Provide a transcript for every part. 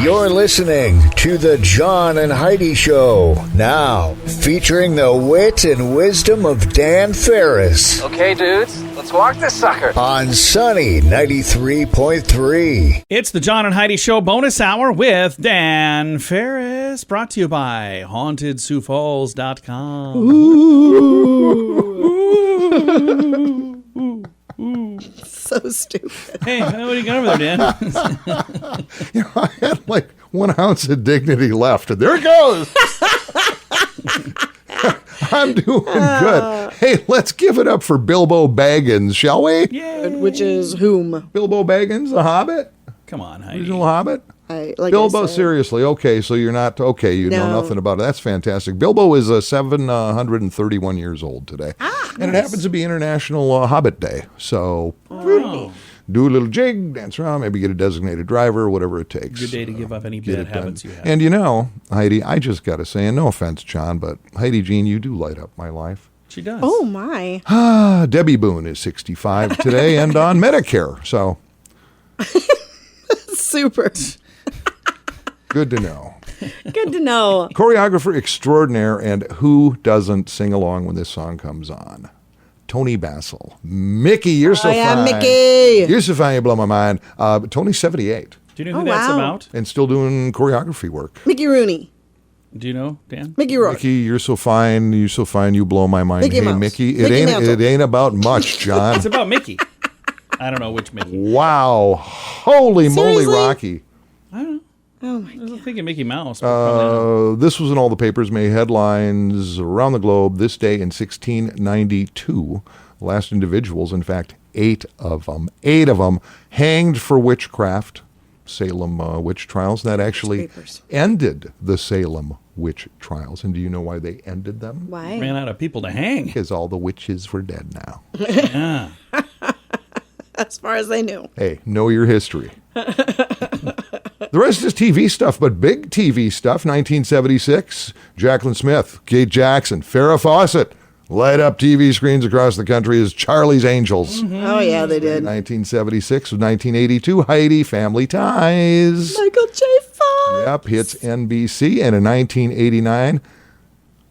You're listening to the John and Heidi Show. Now, featuring the wit and wisdom of Dan Farris. Okay, dudes, let's walk this sucker. On Sunny 93.3. It's the John and Heidi Show bonus hour with Dan Farris, brought to you by HauntedSiouxFalls.com. So stupid. Hey, what do you got over there, Dan? I had like 1 ounce of dignity left, and there it goes. I'm doing good. Hey, let's give it up for Bilbo Baggins, shall we? Yay. Which is whom? Bilbo Baggins, the Hobbit? Come on, Heidi. Original Hobbit? Bilbo, seriously. Okay, so you're not, okay, you know nothing about it. That's fantastic. Bilbo is 731 years old today. And it happens to be International Hobbit Day. So do a little jig, dance around, maybe get a designated driver, whatever it takes. Good day to give up any bad habits you have. And Heidi, I just got to say, and no offense, John, but Heidi Jean, you do light up my life. She does. Oh, my. Debbie Boone is 65 today and on Medicare, so. Super. Good to know. Good to know. Choreographer extraordinaire, and who doesn't sing along when this song comes on? Tony Basil. Mickey, you're so fine. Yeah, Mickey. You're so fine, you blow my mind. Tony's 78. Do you know who that's about? And still doing choreography work. Mickey Rooney. Do you know, Dan? Mickey Rourke. Mickey, you're so fine, you blow my mind. Mickey Mouse. Mickey, Mantle. it ain't about much, John. It's about Mickey. I don't know which Mickey. Wow. Holy moly, Seriously? Rocky. I don't know. Oh, my I was God. thinking Mickey Mouse. But This was in all the papers, made headlines around the globe this day in 1692. The last individuals, in fact, 8 of them, hanged for witchcraft. Salem witch trials. That actually ended the Salem witch trials. And do you know why they ended them? Why? ran out of people to hang. Because all the witches were dead now. Yeah. As far as they knew. Hey, know your history. The rest is TV stuff, but big TV stuff. 1976, Jacqueline Smith, Kate Jackson, Farrah Fawcett light up TV screens across the country as Charlie's Angels. Mm-hmm. Oh, yeah, they did. 1976 with 1982, Heidi, Family Ties. Michael J. Fox. Yep, hits NBC. And in 1989,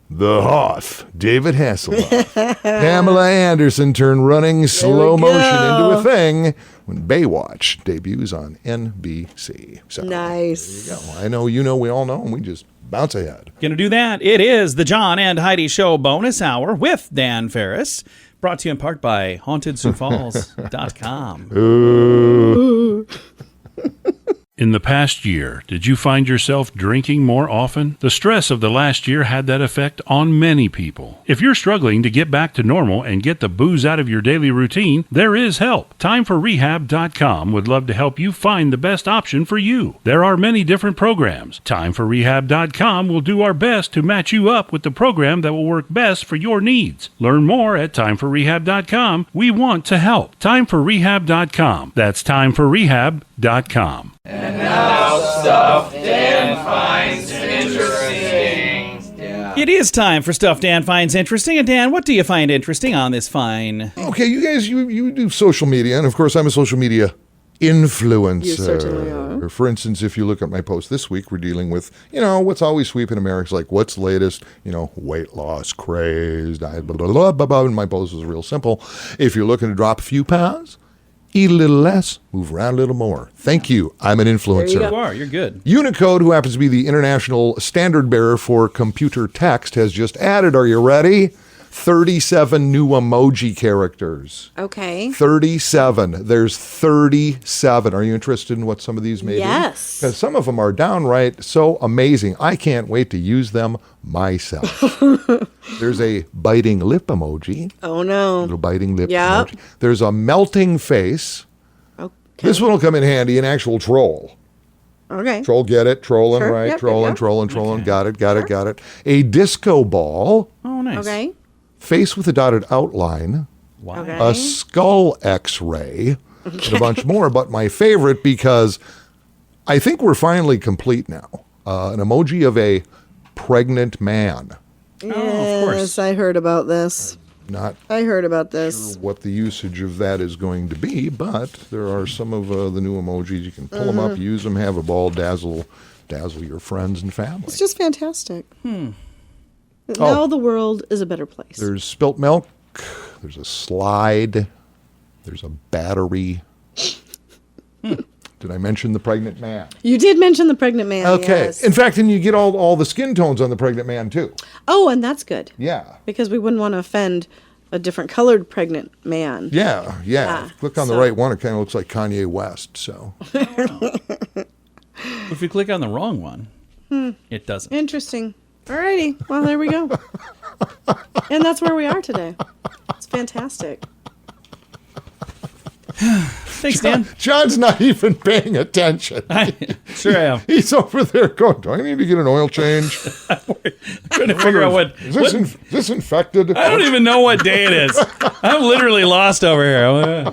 The Hoth, David Hasselhoff. Pamela Anderson turned running slow motion into a thing when Baywatch debuts on NBC. So, Nice. there you go. I know, we all know, and we just bounce ahead. Gonna do that. It is the John and Heidi Show bonus hour with Dan Farris, brought to you in part by HauntedSiouxFalls.com. Ooh. In the past year, did you find yourself drinking more often? The stress of the last year had that effect on many people. If you're struggling to get back to normal and get the booze out of your daily routine, there is help. TimeForRehab.com would love to help you find the best option for you. There are many different programs. TimeForRehab.com will do our best to match you up with the program that will work best for your needs. Learn more at TimeForRehab.com. We want to help. TimeForRehab.com. That's TimeForRehab.com. And now stuff Dan finds interesting. It is time for Stuff Dan Finds Interesting. And Dan, what do you find interesting on this fine? Okay, you guys, you do social media, and of course I'm a social media influencer. You certainly are. For instance, if you look at my post this week, we're dealing with, what's always sweeping America, like what's latest, weight loss craze, diet, blah, blah, blah, blah, blah. And my post was real simple. If you're looking to drop a few pounds, eat a little less, move around a little more. Thank you. I'm an influencer. You are. You're good. Unicode, who happens to be the international standard bearer for computer text, has just added, are you ready? 37 new emoji characters. Okay. 37. There's 37. Are you interested in what some of these may be? Yes. Because some of them are downright so amazing. I can't wait to use them myself. There's a biting lip emoji. Oh, no. Little biting lip Yep. emoji. There's a melting face. Okay. This one will come in handy, an actual troll. Okay. Troll, get it? Trolling, Sure. right? Yep, Trolling, yep. trolling. Got it. A disco ball. Oh, nice. Okay. Face with a dotted outline. Wow. Okay. A skull x-ray. And a bunch more. But my favorite, because I think we're finally complete now. An emoji of a pregnant man. Oh, of course. Yes, I heard about this. Not I heard about this. what the usage of that is going to be, but there are some of the new emojis. You can pull them up, use them, have a ball, dazzle your friends and family. It's just fantastic. Now the world is a better place. There's spilt milk. There's a slide. There's a battery. Did I mention the pregnant man? You did mention the pregnant man. Okay. Yes. In fact, and you get all the skin tones on the pregnant man, too. Oh, and that's good. Yeah. Because we wouldn't want to offend a different colored pregnant man. Yeah. Yeah, Click on the right one. It kind of looks like Kanye West. So If you click on the wrong one, it doesn't. Interesting. Alrighty. Well, there we go. And that's where we are today. It's fantastic. Thanks, Dan. John's not even paying attention. Sure I am. He's over there going, do I need to get an oil change? Trying to figure out what. Is this infected? I don't even know what day it is. I'm literally lost over here.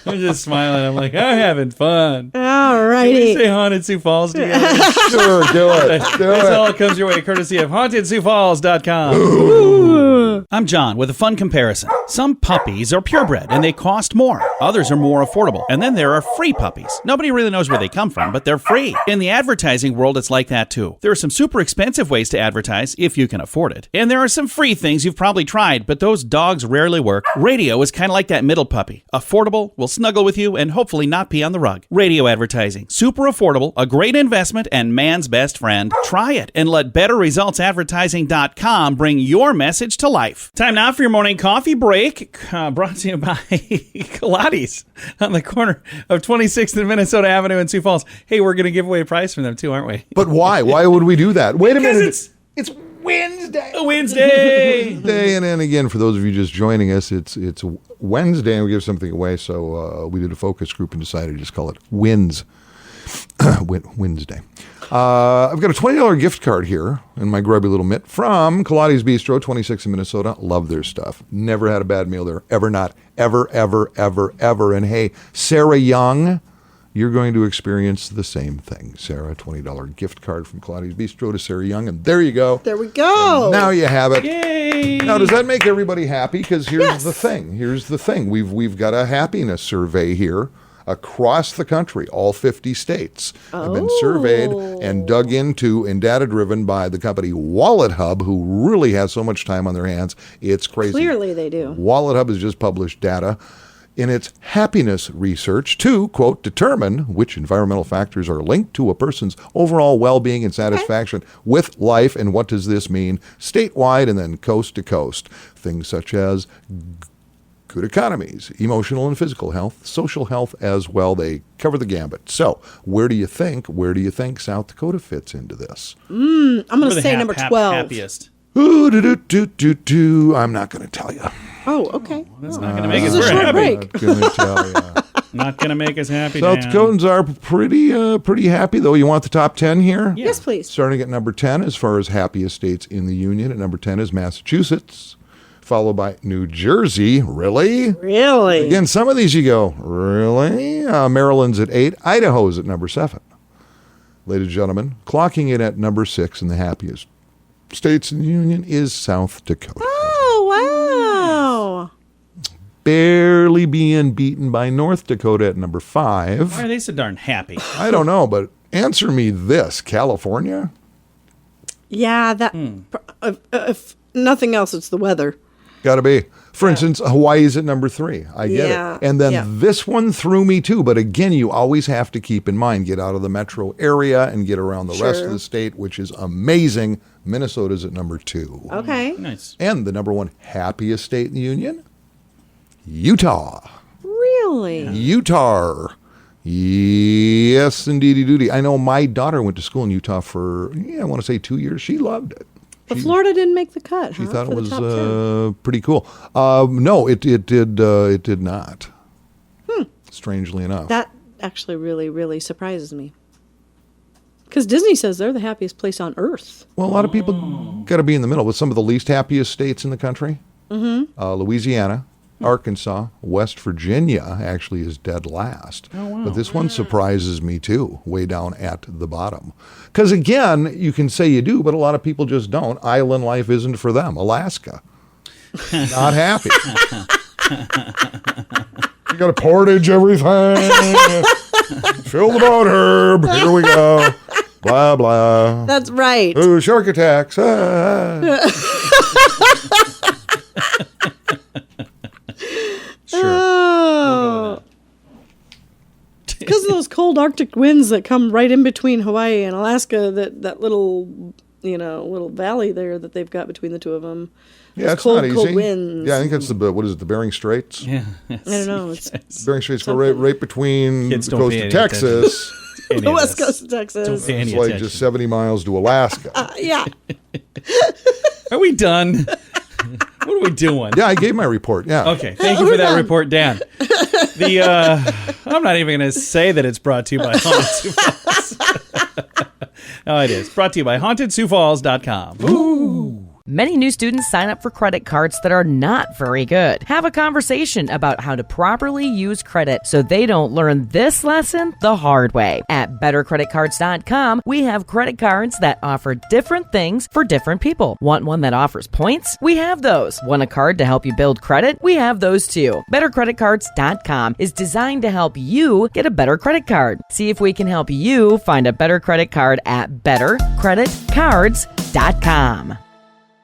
I'm just smiling. I'm like, I'm having fun. Can we Alrighty. say Haunted Sioux Falls together? Sure, do it. That's all that comes your way, courtesy of HauntedSiouxFalls.com. I'm John with a fun comparison. Some puppies are purebred and they cost more. Others are more affordable. And then there are free puppies. Nobody really knows where they come from, but they're free. In the advertising world, it's like that too. There are some super expensive ways to advertise if you can afford it. And there are some free things you've probably tried, but those dogs rarely work. Radio is kind of like that middle puppy. Affordable, will snuggle with you, and hopefully not pee on the rug. Radio advertising. Super affordable, a great investment, and man's best friend. Try it and let BetterResultsAdvertising.com bring your message to life. Time now for your morning coffee break, brought to you by Pilates on the corner of 26th and Minnesota Avenue in Sioux Falls. Hey, we're going to give away a prize from them too, aren't we? But why? Why would we do that? Wait a minute. It's Wednesday. Wednesday. And then again, for those of you just joining us, it's Wednesday and we give something away. So we did a focus group and decided to just call it Wednesday. I've got a $20 gift card here in my grubby little mitt from Pilates Bistro, 26 in Minnesota. Love their stuff. Never had a bad meal there. Ever not. Ever. And hey, Sarah Young, you're going to experience the same thing. Sarah, $20 gift card from Pilates Bistro to Sarah Young. And there you go. There we go. And now you have it. Yay. Now, does that make everybody happy? Because here's the thing. We've got a happiness survey here. Across the country, all 50 states have been surveyed and dug into and data driven by the company Wallet Hub, who really has so much time on their hands. It's crazy. Clearly they do. Wallet Hub has just published data in its happiness research to, quote, determine which environmental factors are linked to a person's overall well-being and satisfaction with life. And what does this mean statewide and then coast to coast? Things such as good economies, emotional and physical health, social health as well. They cover the gambit. So where do you think South Dakota fits into this? I'm going to say number 12. Happiest. I'm not going to tell you. Oh, okay. That's not going to make us This is a very short happy. break. I'm going to tell you. Not going to make us happy. South Dan. Dakotans are pretty happy, though. You want the top 10 here? Yes, please. Starting at number 10 as far as happiest states in the union. At number 10 is Massachusetts, followed by New Jersey. Really? Really? Again, some of these you go, really? Maryland's at 8. Idaho's at number 7. Ladies and gentlemen, clocking in at number 6 in the happiest states in the union is South Dakota. Oh, wow. Barely being beaten by North Dakota at number 5. Why are they so darn happy? I don't know, but answer me this. California? Yeah, that. If nothing else, it's the weather. Got to be. For instance, Hawaii's at number 3. I get Yeah, it. And then yeah. this one threw me too. But again, you always have to keep in mind, get out of the metro area and get around the rest of Sure. the state, which is amazing. Minnesota's at number 2. Okay. Nice. And the number 1 happiest state in the union, Utah. Really? Utah. Yes, indeedy doody. I know my daughter went to school in Utah for, I want to say 2 years. She loved it. But Florida didn't make the cut. She huh, thought for it the was top 10? pretty cool. No, it did not. Strangely enough. That actually really, really surprises me. Because Disney says they're the happiest place on earth. Well, a lot of people got to be in the middle. With some of the least happiest states in the country, Louisiana, Arkansas, West Virginia actually is dead last. Oh, wow. But this one surprises me too, way down at the bottom. Because again, you can say you do, but a lot of people just don't. Island life isn't for them. Alaska. Not happy. You got to portage everything. Fill the boat, Herb. Here we go. Blah, blah. That's right. Ooh, shark attacks. Ah. Sure. Oh. Because of those cold Arctic winds that come right in between Hawaii and Alaska, that little, little valley there that they've got between the two of them. Yeah, Those it's cold, not easy. cold winds. Yeah, I think it's the Bering Straits. Yeah. I don't know. It's Bering Straits go right between Kids the don't coast pay of any Texas. the west coast of Texas. Don't pay any It's like attention. just 70 miles to Alaska. Yeah. Are we done? What are we doing? Yeah, I gave my report. Yeah. Okay, thank you for that report, Dan. I'm not even going to say that it's brought to you by Haunted Sioux Falls. No, it is. Brought to you by HauntedSiouxFalls.com. Ooh. Many new students sign up for credit cards that are not very good. Have a conversation about how to properly use credit so they don't learn this lesson the hard way. At bettercreditcards.com, we have credit cards that offer different things for different people. Want one that offers points? We have those. Want a card to help you build credit? We have those too. Bettercreditcards.com is designed to help you get a better credit card. See if we can help you find a better credit card at bettercreditcards.com.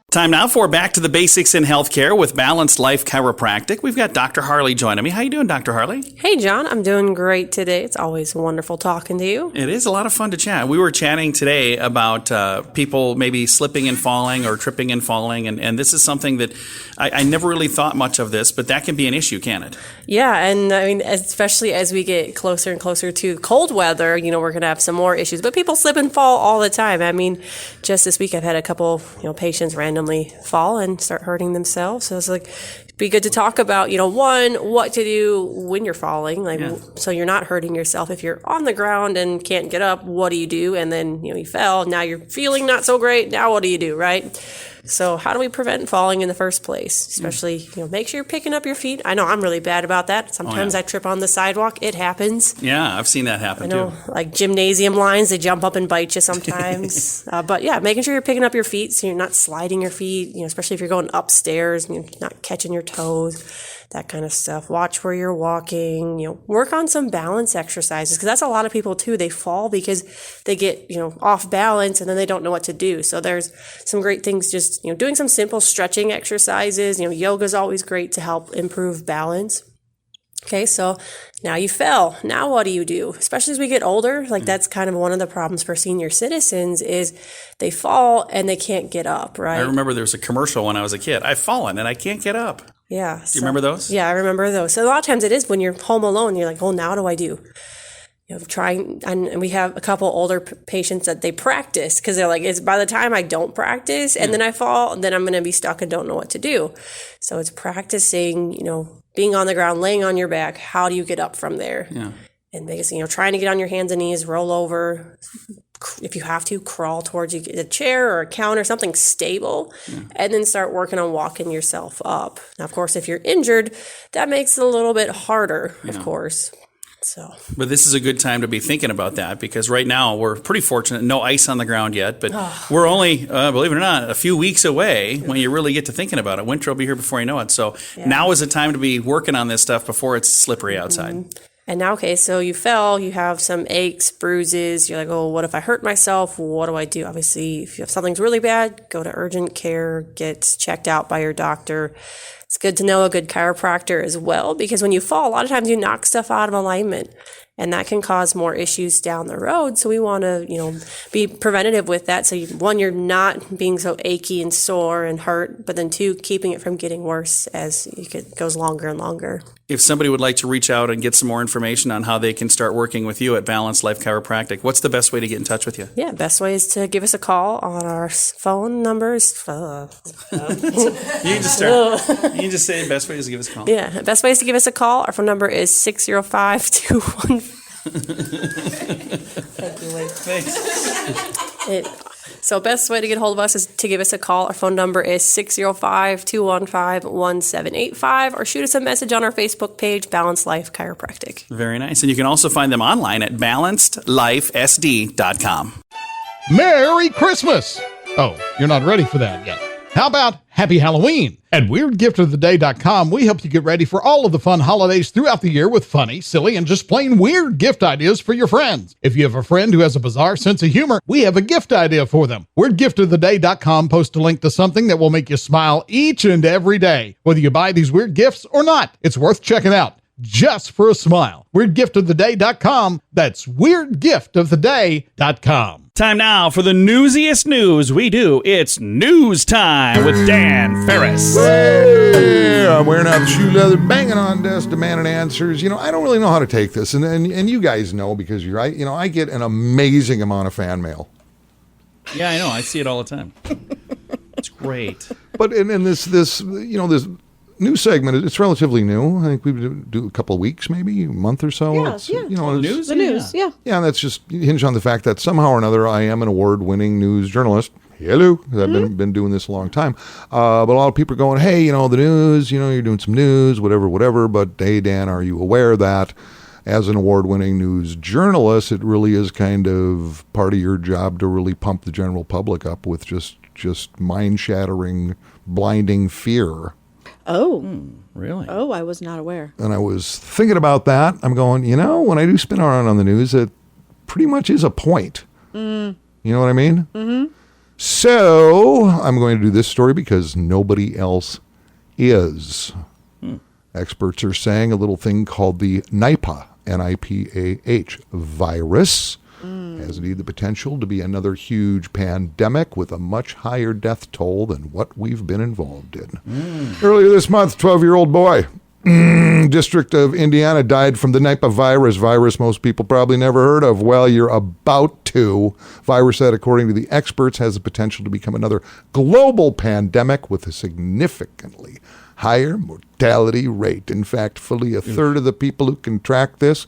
Time now for Back to the Basics in Healthcare with Balanced Life Chiropractic. We've got Dr. Harley joining me. How you doing, Dr. Harley? Hey, John. I'm doing great today. It's always wonderful talking to you. It is a lot of fun to chat. We were chatting today about people maybe slipping and falling or tripping and falling, and this is something that I never really thought much of this, but that can be an issue, can it? Yeah, and I mean, especially as we get closer and closer to cold weather, we're going to have some more issues. But people slip and fall all the time. I mean, just this week I've had a couple, patients randomly fall and start hurting themselves. So it's like, it'd be good to talk about, one, what to do when you're falling, so you're not hurting yourself. If you're on the ground and can't get up, what do you do? And then, you fell. Now you're feeling not so great. Now what do you do, right? So how do we prevent falling in the first place? Especially, make sure you're picking up your feet. I know I'm really bad about that. Sometimes I trip on the sidewalk. It happens. Yeah, I've seen that happen too. Like gymnasium lines, they jump up and bite you sometimes. But yeah, making sure you're picking up your feet so you're not sliding your feet, especially if you're going upstairs and you're not catching your toes, that kind of stuff. Watch where you're walking, work on some balance exercises, because that's a lot of people too. They fall because they get, off balance and then they don't know what to do. So there's some great things, just, doing some simple stretching exercises. Yoga is always great to help improve balance. Okay, so now you fell. Now what do you do? Especially as we get older, that's kind of one of the problems for senior citizens is they fall and they can't get up, right? I remember there was a commercial when I was a kid. I've fallen and I can't get up. Yeah. Do you remember those? Yeah, I remember those. So a lot of times it is when you're home alone, you're like, oh, now what do I do? Trying, and we have a couple older patients that they practice because they're like, it's by the time I don't practice and then I fall, then I'm going to be stuck and don't know what to do. So it's practicing, being on the ground, laying on your back. How do you get up from there? Yeah. And basically, trying to get on your hands and knees, roll over. If you have to, crawl towards a chair or a counter, something stable, and then start working on walking yourself up. Now, of course, if you're injured, that makes it a little bit harder, of course. But this is a good time to be thinking about that, because right now we're pretty fortunate. No ice on the ground yet, but we're only, believe it or not, a few weeks away when you really get to thinking about it. Winter will be here before you know it. So now is the time to be working on this stuff before it's slippery outside. Mm-hmm. And now, okay, so you fell, you have some aches, bruises. You're like, oh, what if I hurt myself? What do I do? Obviously, if you have something's really bad, go to urgent care, get checked out by your doctor. It's good to know a good chiropractor as well, because when you fall, a lot of times you knock stuff out of alignment, and that can cause more issues down the road. So we want to, be preventative with that. So one, you're not being so achy and sore and hurt, but then two, keeping it from getting worse as it goes longer and longer. If somebody would like to reach out and get some more information on how they can start working with you at Balanced Life Chiropractic, what's the best way to get in touch with you? Yeah, best way is to give us a call on our phone numbers. You can just start. You can just say best way is to give us a call. Yeah, best way is to give us a call. Our phone number is 605-215. Thank you, Lee. Thanks. So best way to get a hold of us is to give us a call. Our phone number is 605-215-1785, or shoot us a message on our Facebook page, Balanced Life Chiropractic. Very nice. And you can also find them online at balancedlifesd.com. Merry Christmas! Oh, you're not ready for that yet. How about Happy Halloween? At WeirdGiftOfTheDay.com, we help you get ready for all of the fun holidays throughout the year with funny, silly, and just plain weird gift ideas for your friends. If you have a friend who has a bizarre sense of humor, we have a gift idea for them. WeirdGiftOfTheDay.com posts a link to something that will make you smile each and every day, whether you buy these weird gifts or not. It's worth checking out. Just for a smile. WeirdGiftOfTheDay.com. That's WeirdGiftOfTheDay.com. Time now for the newsiest news we do. It's news time with Dan Farris. Hey, I'm wearing out the shoe leather, banging on desk, demanding answers. I don't really know how to take this, and you guys know because you're right. I get an amazing amount of fan mail. Yeah, I know. I see it all the time. It's great. But in this new segment, it's relatively new. I think we do a couple of weeks, maybe a month or so. Yeah, it's, yeah. News? The news, yeah. Yeah, and that's just hinged on the fact that somehow or another I am an award-winning news journalist. Hello, 'cause I've been doing this a long time. But a lot of people are going, hey, the news, you're doing some news, whatever. But hey, Dan, are you aware that as an award-winning news journalist, it really is kind of part of your job to really pump the general public up with just mind-shattering, blinding fear? Oh. Really? Oh, I was not aware. And I was thinking about that. I'm going, when I do spin around on the news, it pretty much is a point. You know what I mean? Mm-hmm. So I'm going to do this story because nobody else is. Experts are saying a little thing called the Nipah, Nipah virus has indeed the potential to be another huge pandemic with a much higher death toll than what we've been involved in. Earlier this month, 12-year-old boy, District of Indiana, died from the Nipah virus most people probably never heard of. Well, you're about to. Virus that, according to the experts, has the potential to become another global pandemic with a significantly higher mortality rate. In fact, fully a third of the people who contract this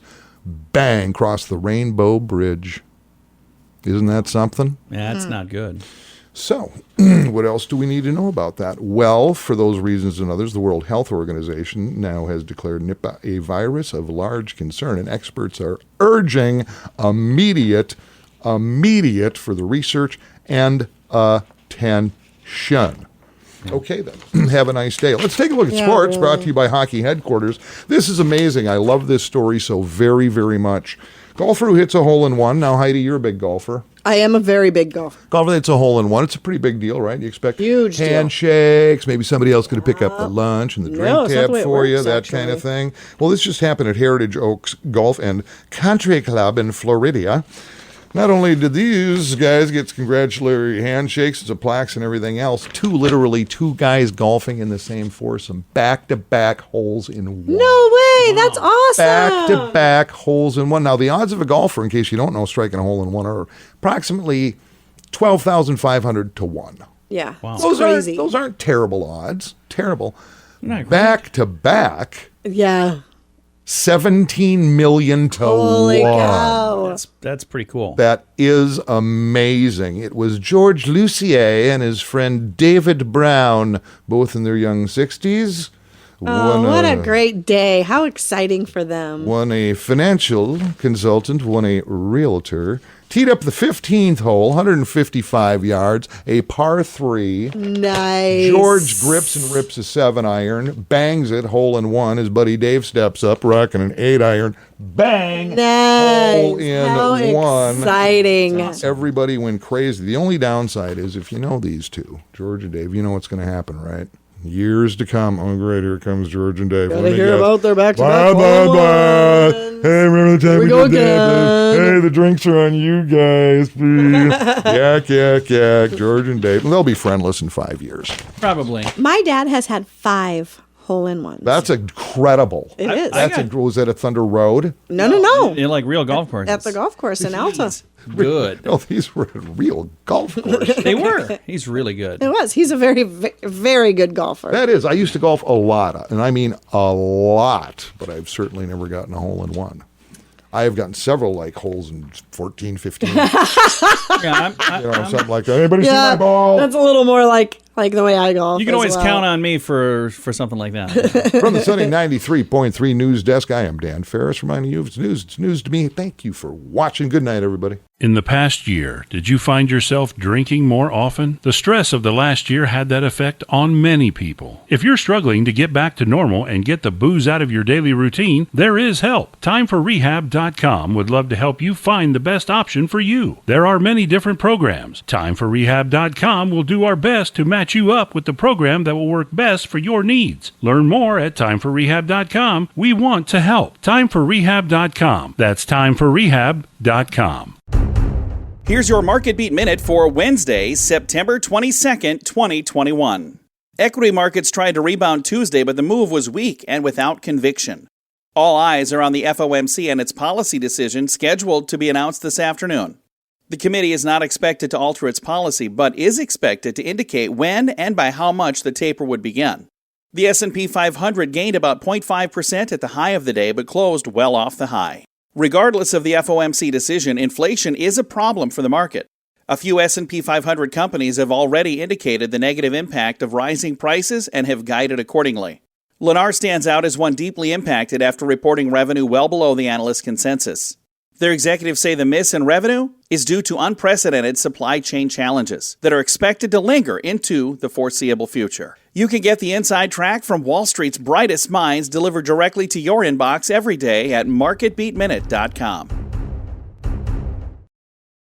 cross the Rainbow Bridge. Isn't that something? Yeah, that's not good. So, what else do we need to know about that? Well, for those reasons and others, the World Health Organization now has declared Nipah a virus of large concern, and experts are urging immediate for the research and attention. Okay, then. Have a nice day. Let's take a look at sports, really. brought to you by Hockey Headquarters. This is amazing. I love this story so very, very much. Golfer who hits a hole-in-one. Now, Heidi, you're a big golfer. I am a very big golfer. Golfer hits a hole-in-one. It's a pretty big deal, right? You expect Huge deal. handshakes. Maybe somebody else going to pick up the lunch and the drink it's not tab the way it for you, works, that kind of actually. thing. Well, this just happened at Heritage Oaks Golf and Country Club in Florida. Not only did these guys get congratulatory handshakes and plaques and everything else, literally two guys golfing in the same foursome, back-to-back holes in one. No way! That's awesome! Back-to-back holes in one. Now, the odds of a golfer, in case you don't know, striking a hole in one are approximately 12,500 to 1. Yeah. Wow. It's crazy. Those aren't terrible odds. Terrible. Not great. Back-to-back, Yeah. 17 million to Holy 1. cow. That's pretty cool. That is amazing. It was George Lucier and his friend David Brown, both in their young 60s. Oh, what a great day. How exciting for them. One a financial consultant, one a realtor. Teed up the 15th hole, 155 yards, a par 3. Nice. George grips and rips a 7-iron, bangs it, hole in one. His buddy Dave steps up, rocking an 8-iron. Bang! Nice. Hole in How one. exciting. Everybody went crazy. The only downside is if you know these two, George and Dave, you know what's going to happen, right? Years to come. Oh, great. Here comes George and Dave. Gotta hear about their back-to-back Blah, blah, hole blah. ones. Hey, remember the time Here we we go did that? again. Hey, the drinks are on you guys, please. Yak. George and Dave. They'll be friendless in 5 years. Probably. My dad has had 5 hole-in-ones. That's incredible. It is. Was that at Thunder Road? No. They're like real golf courses. At the golf course in Alta. Good. No, these were at real golf courses. They were. He's really good. It was. He's a very, very good golfer. That is. I used to golf a lot, and I mean a lot, but I've certainly never gotten a hole in one. I have gotten several like holes in 14, 15, Yeah, something like that. Anybody see my ball? That's a little more like Like the way I golf. You can always count on me for something like that. From the Sunny 93.3 News Desk, I am Dan Farris, reminding you if it's news to me. Thank you for watching. Good night, everybody. In the past year, did you find yourself drinking more often? The stress of the last year had that effect on many people. If you're struggling to get back to normal and get the booze out of your daily routine, there is help. TimeForRehab.com would love to help you find the best option for you. There are many different programs. TimeForRehab.com will do our best to match you up with the program that will work best for your needs. Learn more at TimeForRehab.com. We want to help. TimeForRehab.com. That's TimeForRehab.com. Here's your Market Beat Minute for Wednesday, September 22nd, 2021. Equity markets tried to rebound Tuesday, but the move was weak and without conviction. All eyes are on the FOMC and its policy decision scheduled to be announced this afternoon. The committee is not expected to alter its policy, but is expected to indicate when and by how much the taper would begin. The S&P 500 gained about 0.5% at the high of the day, but closed well off the high. Regardless of the FOMC decision, inflation is a problem for the market. A few S&P 500 companies have already indicated the negative impact of rising prices and have guided accordingly. Lennar stands out as one deeply impacted after reporting revenue well below the analyst consensus. Their executives say the miss in revenue is due to unprecedented supply chain challenges that are expected to linger into the foreseeable future. You can get the inside track from Wall Street's brightest minds delivered directly to your inbox every day at marketbeatminute.com.